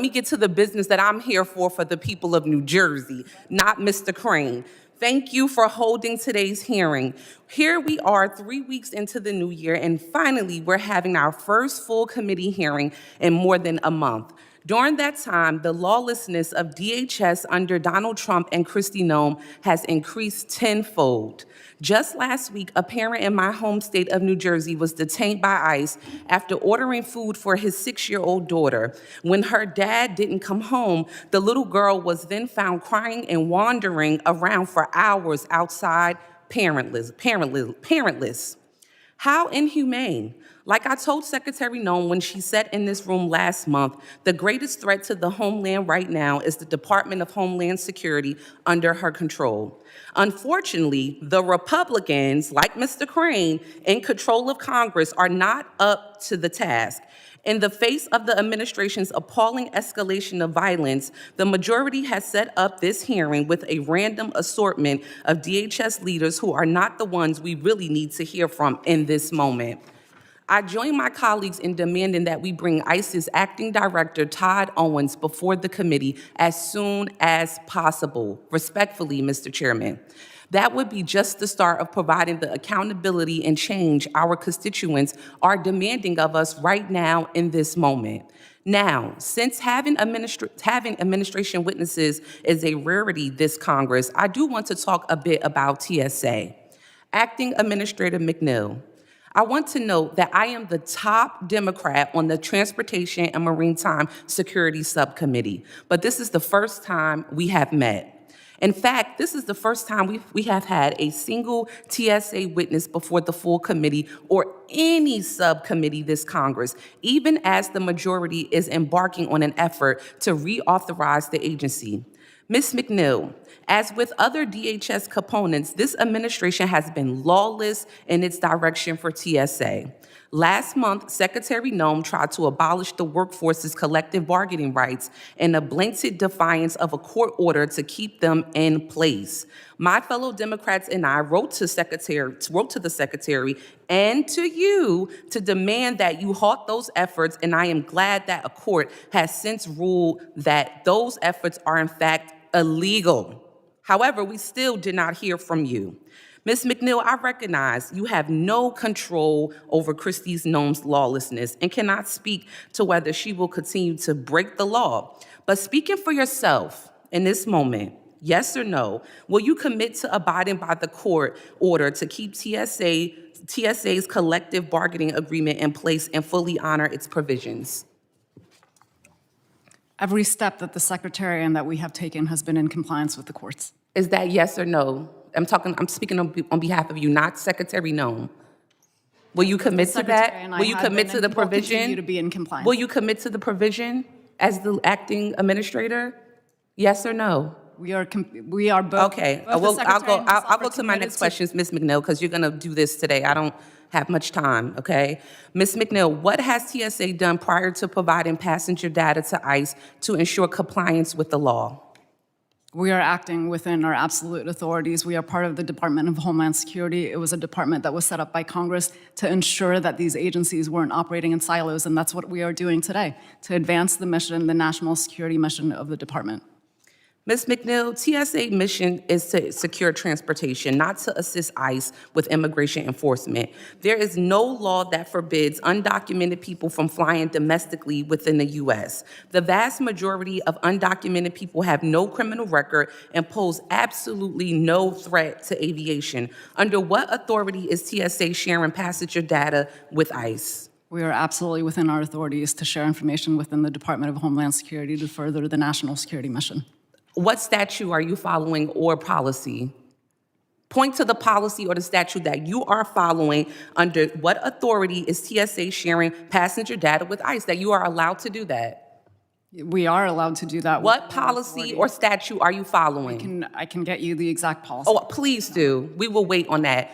Let me get to the business that I'm here for the people of New Jersey, not Mr. Crane. Thank you for holding today's hearing. Here we are 3 weeks into the new year, and finally, we're having our first full committee hearing in more than a month. During that time, the lawlessness of DHS under Donald Trump and Kristi Noem has increased tenfold. Just last week, a parent in my home state of New Jersey was detained by ICE after ordering food for his 6-year-old daughter. When her dad didn't come home, the little girl was then found crying and wandering around for hours outside, parentless. How inhumane. Like I told Secretary Noem when she sat in this room last month, the greatest threat to the homeland right now is the Department of Homeland Security under her control. Unfortunately, the Republicans, like Mr. Crane, in control of Congress are not up to the task. In the face of the administration's appalling escalation of violence, the majority has set up this hearing with a random assortment of DHS leaders who are not the ones we really need to hear from in this moment. I join my colleagues in demanding that we bring ICE's acting director, Todd Owens, before the committee as soon as possible. Respectfully, Mr. Chairman. That would be just the start of providing the accountability and change our constituents are demanding of us right now in this moment. Now, since having administration witnesses is a rarity this Congress, I do want to talk a bit about TSA. Acting Administrator McNeil. I want to note that I am the top Democrat on the Transportation and Maritime Security Subcommittee, but this is the first time we have met. In fact, this is the first time we have had a single TSA witness before the full committee or any subcommittee this Congress, even as the majority is embarking on an effort to reauthorize the agency. Ms. McNeil, as with other DHS components, this administration has been lawless in its direction for TSA. Last month, Secretary Noem tried to abolish the workforce's collective bargaining rights in a blatant defiance of a court order to keep them in place. My fellow Democrats and I wrote to the Secretary and to you to demand that you halt those efforts, and I am glad that a court has since ruled that those efforts are in fact illegal. However, we still did not hear from you. Ms. McNeil, I recognize you have no control over Kristi Noem's lawlessness and cannot speak to whether she will continue to break the law. But speaking for yourself in this moment, yes or no, will you commit to abiding by the court order to keep TSA's collective bargaining agreement in place and fully honor its provisions? Every step that the Secretary and that we have taken has been in compliance with the courts. Is that yes or no? I'm speaking on behalf of you, not Secretary Noem. Will you commit to that? Will you commit to the provision? Continue to be in compliance. Will you commit to the provision as the acting administrator? Yes or no? We are both. Okay. Well, I'll go to my next questions, Ms. McNeil, because you're going to do this today. I don't have much time, okay? Ms. McNeil, what has TSA done prior to providing passenger data to ICE to ensure compliance with the law? We are acting within our absolute authorities. We are part of the Department of Homeland Security. It was a department that was set up by Congress to ensure that these agencies weren't operating in silos, and that's what we are doing today, to advance the mission, the national security mission of the department. Ms. McNeil, TSA mission is to secure transportation, not to assist ICE with immigration enforcement. There is no law that forbids undocumented people from flying domestically within the U.S. The vast majority of undocumented people have no criminal record and pose absolutely no threat to aviation. Under what authority is TSA sharing passenger data with ICE? We are absolutely within our authorities to share information within the Department of Homeland Security to further the national security mission. What statute are you following or policy? Point to the policy or the statute that you are following. Under what authority is TSA sharing passenger data with ICE that you are allowed to do that? We are allowed to do that. What policy or statute are you following? I can get you the exact policy. Oh, please do. We will wait on that.